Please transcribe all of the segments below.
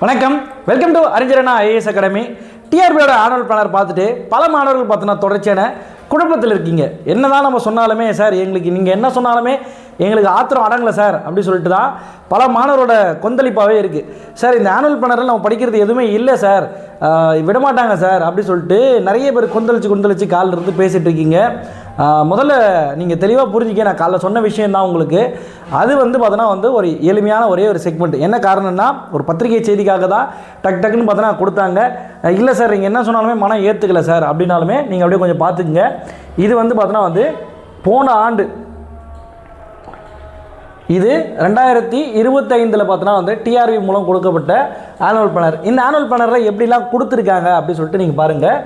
வணக்கம், welcome to அறிஞரண்ணா IAS academy. டிஆர்பியோட annual planar பார்த்துட்டு பல மாணவர்கள் பார்த்தோன்னா தொடர்ச்சியான குழப்பத்தில் இருக்கீங்க. என்னதான் நம்ம சொன்னாலுமே சார் எங்களுக்கு நீங்கள் என்ன சொன்னாலுமே எங்களுக்கு ஆத்திரம் அடங்கலை சார் அப்படி சொல்லிட்டு தான் பல மாணவரோட கொந்தளிப்பாகவே இருக்குது. சார் இந்த ஆனுவல் பிளானரில் நம்ம படிக்கிறது எதுவுமே இல்லை சார், விடமாட்டாங்க சார் அப்படி சொல்லிட்டு நிறைய பேர் கொந்தளிச்சு காலில் இருந்து பேசிகிட்டு இருக்கீங்க. முதல்ல நீங்கள் தெளிவாக புரிஞ்சிக்க, நான் காலைல சொன்ன விஷயந்தான் உங்களுக்கு. அது பார்த்தோன்னா ஒரு எளிமையான ஒரே ஒரு செக்மெண்ட். என்ன காரணம்னா ஒரு பத்திரிகை செய்திக்காக தான் டக்குன்னு பார்த்தோன்னா கொடுத்தாங்க. இல்லை சார் நீங்கள் என்ன சொன்னாலுமே மனம் ஏற்றுக்கலை சார் அப்படின்னாலுமே நீங்கள் அப்படியே கொஞ்சம் பார்த்துக்குங்க. இது பார்த்தோன்னா போன ஆண்டு இது 2025 பார்த்தோன்னா டிஆர்பி மூலம் கொடுக்கப்பட்ட ஆனுவல் பிளானர். இந்த ஆனுவல் பிளானரில் எப்படிலாம் கொடுத்துருக்காங்க அப்படி சொல்லிட்டு நீங்கள் பாருங்கள்.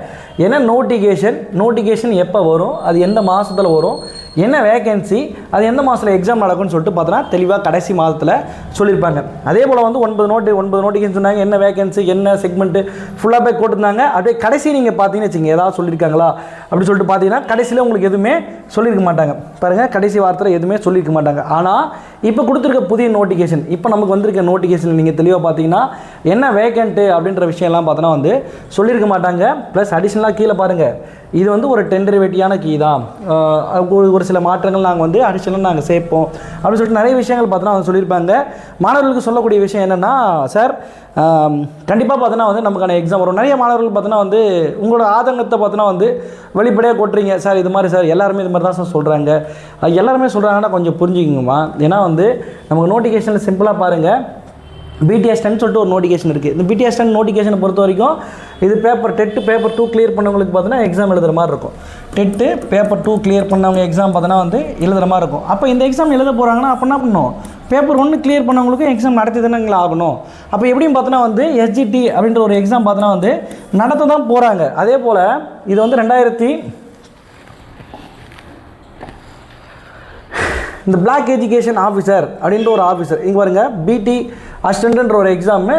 என்ன நோட்டிஃபிகேஷன் எப்போ வரும், அது எந்த மாதத்தில் வரும், என்ன வேகன்சி, அது எந்த மாதத்தில் எக்ஸாம் நடக்கும்னு சொல்லிட்டு பார்த்தோன்னா தெளிவாக கடைசி மாதத்தில் சொல்லியிருப்பாங்க. அதே போல் 9 நோட்டிஃபிகேஷன் சொன்னாங்க. என்ன வேகன்சி, என்ன செக்மெண்ட்டு ஃபுல்லாக போய் போட்டுருந்தாங்க. அப்படியே கடைசி நீங்கள் பார்த்தீங்கன்னு வச்சுங்க, ஏதாவது சொல்லியிருக்காங்களா அப்படி சொல்லிட்டு பார்த்தீங்கன்னா கடைசியில் உங்களுக்கு எதுவுமே சொல்லியிருக்க மாட்டாங்க. பாருங்கள், கடைசி வாரத்தில் எதுவுமே சொல்லியிருக்க மாட்டாங்க. ஆனால் இப்போ கொடுத்துருக்க புதிய நோட்டிஃபிகேஷன், இப்போ நமக்கு வந்திருக்க நோட்டிஃபிகேஷன் நீங்கள் தெளிவாக பார்த்தீங்கன்னா என்ன வேகண்ட்டு அப்படின்ற விஷயம்லாம் பார்த்தோன்னா சொல்லியிருக்க மாட்டாங்க. ப்ளஸ் அடிஷ்னலாக கீழே பாருங்கள், இது ஒரு டெண்டரிவேட்டியான கீ தான். ஒரு சில மாற்றங்கள் நாங்கள் அடிஷனலாக நாங்கள் சேர்ப்போம் அப்படின்னு சொல்லிட்டு நிறைய விஷயங்கள் பார்த்தோன்னா அவங்க சொல்லியிருப்பாங்க. மாணவர்களுக்கு சொல்லக்கூடிய விஷயம் என்னென்னா, சார் கண்டிப்பாக பார்த்தோன்னா நமக்கான எக்ஸாம் வரும். நிறைய மாணவர்கள் பார்த்தோன்னா உங்களோட ஆதங்கத்தை பார்த்தோன்னா வெளிப்படையாக கொட்டுறீங்க. சார் இது மாதிரி சார் எல்லாருமே இது மாதிரி தான் சார் சொல்கிறாங்க. எல்லாருமே சொல்கிறாங்கன்னா கொஞ்சம் புரிஞ்சுக்குங்கம்மா. ஏன்னா நமக்கு நோட்டிஃபிகேஷனில் சிம்பிளாக பாருங்கள், பிடிஎஸ்10 சொல்லிட்டு ஒரு நோட்டிஃபிகேஷன் இருக்குது. இந்த பிடிஎஸ்10 நோட்டிஃபிகேஷனை பொறுத்த வரைக்கும் இது பேப்பர் 2 கிளியர் பண்ணவங்களுக்கு பார்த்தீங்கன்னா எக்ஸாம் எழுதுகிற மாதிரி இருக்கும். பேப்பர் 2 கிளியர் பண்ணவங்க எக்ஸாம் பார்த்தோன்னா எழுதுகிற மாதிரி இருக்கும். அப்போ இந்த எக்ஸாம் எழுத போகிறாங்கன்னா அப்போ என்ன பண்ணணும், பேப்பர் 1 கிளியர் பண்ணவங்களுக்கும் எக்ஸாம் நடத்தி தானே ஆகணும். அப்போ எப்படியும் பார்த்தோன்னா எஸ்ஜிடி அப்படின்ற ஒரு எக்ஸாம் பார்த்தோன்னா நடத்த தான் போகிறாங்க. அதே போல் இது இந்த பிளாக் எஜுகேஷன் ஆஃபீஸர் அப்படின்ற ஒரு ஆஃபீஸர் இங்கே பாருங்க, பிடி அசிஸ்டன்ட்ன்ற ஒரு எக்ஸாமு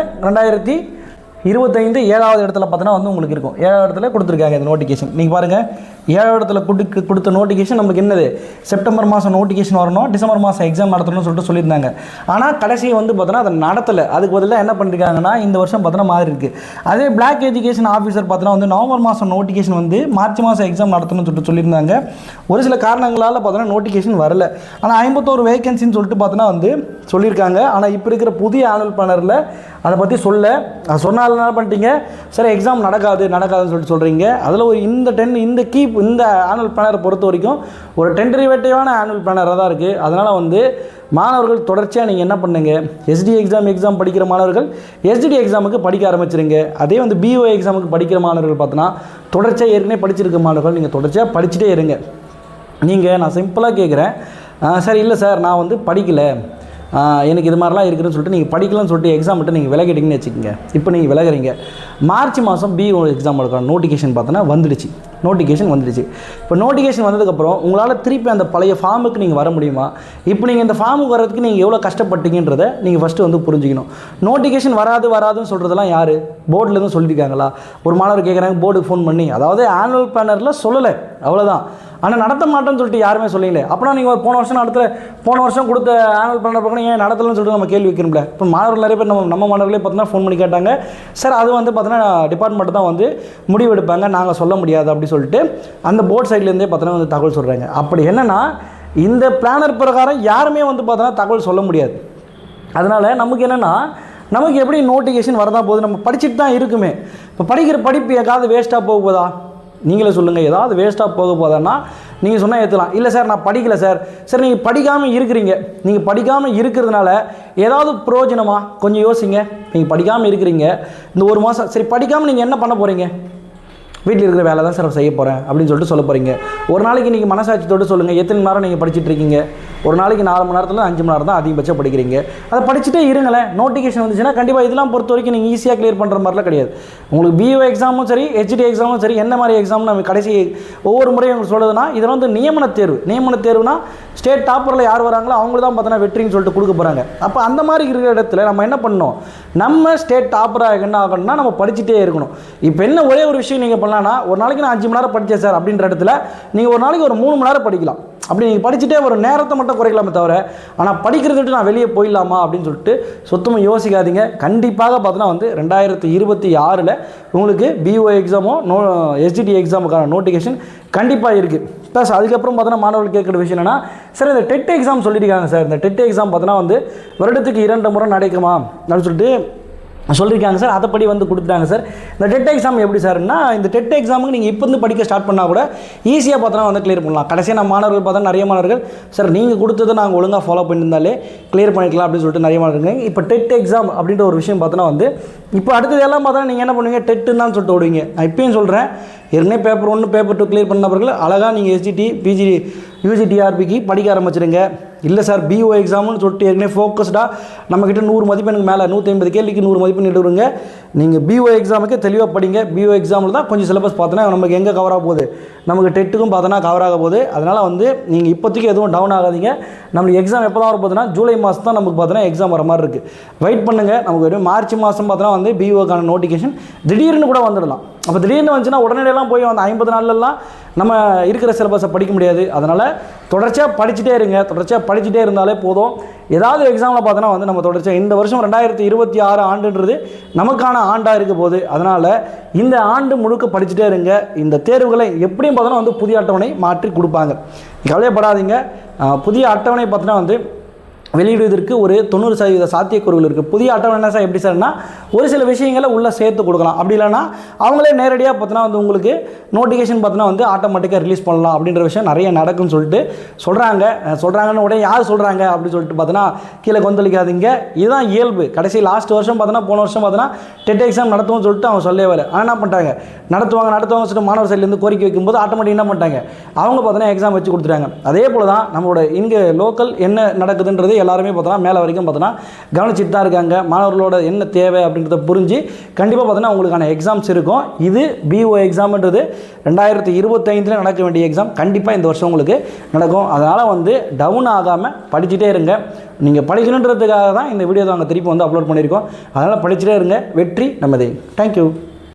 2025 7வது இடத்துல பார்த்தோன்னா உங்களுக்கு இருக்கும். 7வது இடத்துல கொடுத்துருக்காங்க இந்த நோட்டிஃபிகேஷன். நீங்கள் பாருங்கள், 7வது இடத்துல கொடுத்த நோட்டிஃபிகேஷன் நமக்கு என்னது, செப்டம்பர் மாதம் நோட்டிஃபிகேஷன் வரணும், டிசம்பர் மாதம் எக்ஸாம் நடத்தணும்னு சொல்லிட்டு சொல்லியிருந்தாங்க. ஆனால் கடைசி பார்த்தோன்னா அதை நடத்தலை. அதுக்கு பதிலாக என்ன பண்ணியிருக்காங்கன்னா இந்த வருஷம் பார்த்தோன்னா மாறி இருக்குது. அதே பிளாக் எஜுகேஷன் ஆஃபீஸர் பார்த்தோன்னா நவம்பர் மாதம் நோட்டிஃபிகேஷன் மார்ச் மாதம் எக்ஸாம் நடத்தணும்னு சொல்லிட்டு சொல்லியிருந்தாங்க. ஒரு சில காரணங்களால் பார்த்தோன்னா நோட்டிஃபிகேஷன் வரல. ஆனால் 51 வேகன்சின்னு சொல்லிட்டு பார்த்தோன்னா சொல்லியிருக்காங்க. ஆனால் இப்போ இருக்கிற புதிய ஆனுவல் பிளானரில் அதை பற்றி சொன்னாலும் என்ன பண்ணிட்டீங்க, சரி எக்ஸாம் நடக்காதுன்னு சொல்லிட்டு சொல்கிறீங்க. அதில் இந்த ஆனுவல் பிளானரை பொறுத்த வரைக்கும் ஒரு டெண்டரிவேட்டிவான ஆனுவல் பிளானராக தான் இருக்குது. அதனால் மாணவர்கள் தொடர்ச்சியாக நீங்கள் என்ன பண்ணுங்க, எஸ்டி எக்ஸாம் படிக்கிற மாணவர்கள் எஸ்டிடி எக்ஸாமுக்கு படிக்க ஆரம்பிச்சிருங்க. அதே பிஓ எக்ஸாமுக்கு படிக்கிற மாணவர்கள் பார்த்தோன்னா தொடர்ச்சியாக ஏற்கனவே படிச்சிருக்க மாணவர்கள் நீங்கள் தொடர்ச்சியாக படிச்சுட்டே இருங்க. நான் சிம்பிளாக கேட்குறேன், சார் இல்லை சார் நான் படிக்கலை, எனக்கு இது மாதிரிலாம் இருக்குதுன்னு சொல்லிட்டு நீங்கள் படிக்கலன்னு சொல்லிட்டு எக்ஸாம் மட்டும் நீங்கள் விலகிட்டீங்கன்னு வச்சுக்கோங்க. இப்போ நீங்கள் விலகிறீங்க, மார்ச் மாதம் பிஓ எக்ஸாம் எடுக்கணும். நோட்டிஃபிகேஷன் பார்த்தோன்னா நோட்டிஃபிகேஷன் வந்துடுச்சு. இப்போ நோட்டிஃபிகேஷன் வந்ததுக்கப்புறம் உங்களால் திருப்பி அந்த பழைய ஃபார்முக்கு நீங்கள் வர முடியுமா? இப்போ நீங்கள் இந்த ஃபார்முக்கு வர்றதுக்கு நீங்கள் எவ்வளோ கஷ்டப்பட்டீங்கன்றதை நீங்கள் ஃபஸ்ட்டு புரிஞ்சுக்கணும். நோட்டிஃபிகேஷன் வராதுன்னு சொல்கிறதெல்லாம் யார், போர்டிலேருந்து சொல்லியிருக்காங்களா? ஒரு மாணவர் கேட்குறாங்க போர்டுக்கு ஃபோன் பண்ணி, அதாவது ஆனுவல் பிளானரில் சொல்லலை, அவ்வளோதான். ஆனால் நடத்த மாட்டேன்னு சொல்லிட்டு யாருமே சொல்லலை. அப்படின்னா நீங்கள் போன வருஷம் கொடுத்த ஆனுவல் பிளானர் பார்க்கணும், ஏன் நடத்தலன்னு சொல்லிட்டு நம்ம கேள்வி வைக்கணும்ல. இப்போ மாணவர்கள் நிறைய பேர் நம்ம மாணவர்களே பார்த்தோன்னா ஃபோன் பண்ணி கேட்டாங்க, சார் அது பார்த்தோன்னா டிபார்ட்மெண்ட் தான் முடிவு எடுப்பாங்க, நாங்கள் சொல்ல முடியாது அப்படி சொல்லிட்டு அந்த போர்ட் சைட்லேருந்தே பார்த்தோன்னா தகவல் சொல்கிறாங்க. அப்படி என்னென்னா இந்த பிளானர் பிரகாரம் யாருமே பார்த்தோன்னா தகவல் சொல்ல முடியாது. அதனால் நமக்கு எப்படி நோட்டிஃபிகேஷன் வரதான் போகுது, நம்ம படிச்சுட்டு தான் இருக்குமே. இப்போ படிக்கிற படிப்பு எதாவது வேஸ்ட்டாக போக போதா? நீங்களே சொல்லுங்கள், ஏதாவது வேஸ்ட்டாக போக போதான்னா நீங்கள் சொன்னால் ஏற்றலாம். இல்லை சார் நான் படிக்கலை சார். சரி நீங்கள் படிக்காமல் இருக்கிறதுனால ஏதாவது பிரயோஜனமா கொஞ்சம் யோசிங்க. நீங்கள் படிக்காமல் இருக்கிறீங்க இந்த ஒரு மாதம், சரி படிக்காமல் நீங்கள் என்ன பண்ண போகிறீங்க? வீட்டில் இருக்கிற வேலை தான் சார் செய்ய போகிறேன் அப்படின்னு சொல்லிட்டு சொல்ல போகிறீங்க. ஒரு நாளைக்கு நீங்கள் மனசாட்சியோடு சொல்லுங்கள், எத்தனை மணி நேரம் நீங்கள் படிச்சுட்டு இருக்கீங்க? ஒரு நாளைக்கு 4 மணி நேரத்தில் 5 மணி நேரம் தான் அதிகபட்சம் படிக்கிறீங்க. அதை படிச்சுட்டே இருங்களேன். நோட்டிஃபிகேஷன் வந்துச்சுன்னா கண்டிப்பாக இதெல்லாம் பொறுத்த வரைக்கும் நீங்கள் ஈஸியாக கிளியர் பண்ணுற மாதிரிலாம் கிடையாது. உங்களுக்கு பிஓ எக்ஸாமும் சரி, ஹெச்டி எக்ஸாமும் சரி, என்ன மாதிரி எக்ஸாமும் நம்ம கடைசி ஒவ்வொரு முறையும் உங்களுக்கு சொல்லுதுன்னா இதெல்லாம் நியமன தேர்வுனா ஸ்டேட் டாப்பரில் யார் வராங்களோ அவங்கள தான் பார்த்தோன்னா வெற்றின்னு சொல்லிட்டு கொடுக்க போகிறாங்க. அப்போ அந்த மாதிரி இருக்கிற இடத்துல நம்ம என்ன பண்ணணும், நம்ம ஸ்டேட் டாப்பராக என்ன ஆகணும்னா நம்ம படிச்சுட்டே இருக்கணும். இப்போ என்ன ஒரே ஒரு விஷயம் நீங்கள் பண்ணலாம்னா, ஒரு நாளைக்கு நான் 5 மணி நேரம் படித்தேன் சார் அப்படின்ற இடத்துல நீங்கள் ஒரு நாளைக்கு ஒரு 3 மணி நேரம் படிக்கலாம். அப்படி நீங்கள் படிச்சுட்டே ஒரு நேரத்தை மட்டும் தான் குறைக்கலாமே தவிர, ஆனால் படிக்கிறத விட்டு நான் வெளியே போயிடலாமா அப்படின்னு சொல்லிட்டு சுத்தமாக யோசிக்காதீங்க. கண்டிப்பாக பார்த்தோன்னா வந்து 2026 உங்களுக்கு பிஓ எக்ஸாமோ எஸ்டிடி எக்ஸாமுக்கான நோட்டிஃபிகேஷன் கண்டிப்பாக இருக்குது. ப்ளஸ் அதுக்கப்புறம் பார்த்தோன்னா மாணவர்கள் கேட்குற விஷயம் என்னன்னா, சார் இந்த டெட் எக்ஸாம் சொல்லியிருக்காங்க சார், இந்த டெட் எக்ஸாம் பார்த்தோன்னா வந்து வருடத்துக்கு 2 முறை நடக்குமா அப்படின்னு சொல்லிட்டு சொல்லியிருக்காங்க சார். அதைப்படி வந்து கொடுத்துட்டாங்க சார். இந்த டெட் எக்ஸாம் எப்படி சார்னா, இந்த டெட் எக்ஸாமுக்கு நீங்கள் இப்போ வந்து படிக்க ஸ்டார்ட் பண்ணால் கூட ஈஸியாக பார்த்தோன்னா வந்து கிளியர் பண்ணலாம். கடைசியாக நம்ம மாணவர்கள் பார்த்தா நிறைய மாணவர்கள் சார் நீங்கள் கொடுத்ததை நாங்கள் ஒழுங்காக ஃபாலோ பண்ணியிருந்தாலே கிளியர் பண்ணிக்கலாம் அப்படின்னு சொல்லிட்டு நிறைய மாணவர்கள். இப்போ டெட் எக்ஸாம் அப்படின்ற ஒரு விஷயம் பார்த்தோன்னா வந்து இப்போ அடுத்தது எல்லாம் பார்த்தா நீங்கள் என்ன பண்ணுவீங்க, டெட்டுன்னு தான் சொல்லிட்டு ஓடுவீங்க. நான் இப்பயும் சொல்கிறேன், ஏற்கனவே பேப்பர் 1 பேப்பர் 2 கிளியர் பண்ணவர்கள் அழகாக நீங்கள் எஸ்ஜிடி பிஜி யூஜிடிஆர்பிக்கு படிக்க ஆரம்பிச்சிடுங்க. இல்லை சார் பிஓ எக்ஸாம்னு சொல்லிட்டு ஏற்கனவே ஃபோக்கஸ்டாக நம்மக்கிட்ட 100 மதிப்பெண்ணுக்கு மேலே 150 கேள்விக்கு 100 மதிப்பெண் எடுத்துருங்க. நீங்கள் பிஓ எக்ஸாமுக்கு தெளிவாக படிங்க. பிஓ எக்ஸாமில் தான் கொஞ்சம் சிலபஸ் பார்த்தோன்னா நமக்கு எங்கே கவர் ஆக போகுது, நமக்கு டெட்டுக்கும் பார்த்தோன்னா கவர் ஆக போகுது. அதனால் வந்து நீங்கள் இப்போதைக்கு எதுவும் டவுன் ஆகாதீங்க. நம்மளுக்கு எக்ஸாம் எப்போ தான் வர போகுதுன்னா ஜூலை மாதம் தான் நமக்கு பார்த்தோன்னா எக்ஸாம் வர மாதிரி இருக்குது. வெயிட் பண்ணுங்கள். நமக்கு வெறும் மார்ச் மாதம் பார்த்தோன்னா வந்து பிஓக்கான நோட்டிஃபிகேஷன் திடீர்னு கூட வந்துடலாம். அப்போ திடீர்னு வந்துச்சுன்னா உடனடியெல்லாம் போய் வந்து 50 நாள்லாம் நம்ம இருக்கிற சிலபஸை படிக்க முடியாது. அதனால் தொடர்ச்சியாக படிச்சுட்டே இருங்க. தொடர்ச்சியாக படிச்சுட்டே இருந்தாலே போதும். ஏதாவது எக்ஸாமில் பார்த்தோன்னா வந்து நம்ம தொடர்ச்சியாக இந்த வருஷம் 2026 ஆண்டுன்றது நமக்கான ஆண்டாக இருக்க போகுது. அதனால் இந்த ஆண்டு முழுக்க படிச்சுட்டே இருங்க. இந்த தேர்வுகளை எப்படியும் பார்த்தோன்னா வந்து புதிய அட்டவணை மாற்றி கொடுப்பாங்க. கவலைப்படாதீங்க. புதிய அட்டவணை பார்த்தோன்னா வந்து வெளியிடுவதற்கு ஒரு 90% சாத்தியக்கூறுகள் இருக்குது. புதிய அட்டவணை சார் எப்படி சார்னா, ஒரு சில விஷயங்களை உள்ளே சேர்த்து கொடுக்கலாம். அப்படி இல்லைனா அவங்களே நேரடியாக பார்த்தோன்னா வந்து உங்களுக்கு நோட்டிஃபிகேஷன் பார்த்தோன்னா வந்து ஆட்டோமேட்டிக்காக ரிலீஸ் பண்ணலாம் அப்படின்ற விஷயம் நிறைய நடக்கும்னு சொல்லிட்டு சொல்கிறாங்கன்னு உடனே யார் சொல்கிறாங்க அப்படின்னு சொல்லிட்டு பார்த்தோன்னா கீழே கொந்தளிக்காதீங்க. இதுதான் இயல்பு. கடைசி லாஸ்ட் வருஷம் பார்த்தோன்னா போன வருஷம் பார்த்தோன்னா டெட் எக்ஸாம் நடத்துவோம்னு சொல்லிட்டு அவங்க சொல்லவே இல்லை. ஆனால் என்ன பண்ணிட்டாங்க, நடத்துவாங்க சொல்லிட்டு மாணவர் சைட்லேருந்து கோரிக்கை வைக்கும்போது ஆட்டோமேட்டிக் என்ன பண்ணிட்டாங்க, அவங்க பார்த்தோன்னா எக்ஸாம் வச்சு கொடுத்துட்டாங்க. அதே போல் தான் நம்மளோட இங்கே லோக்கல் என்ன நடக்குதுன்றது எல்லாருமே பார்த்தோன்னா மேலே வரைக்கும் பார்த்தோன்னா கவனிச்சுட்டு தான் இருக்காங்க. மாணவர்களோட என்ன தேவை அப்படின்றத புரிஞ்சு கண்டிப்பாக பார்த்தோன்னா உங்களுக்கான எக்ஸாம்ஸ் இருக்கும். இது பிஓ எக்ஸாம்ன்றது 2025 நடக்க வேண்டிய எக்ஸாம் கண்டிப்பாக இந்த வருஷம் உங்களுக்கு நடக்கும். அதனால் வந்து டவுன் ஆகாமல் படிச்சுட்டே இருங்க. நீங்கள் படிக்கணுன்றதுக்காக தான் இந்த வீடியோ நாங்கள் திருப்பி வந்து அப்லோட் பண்ணியிருக்கோம். அதனால் படிச்சுட்டே இருங்க. வெற்றி நமதே. தேங்க்யூ.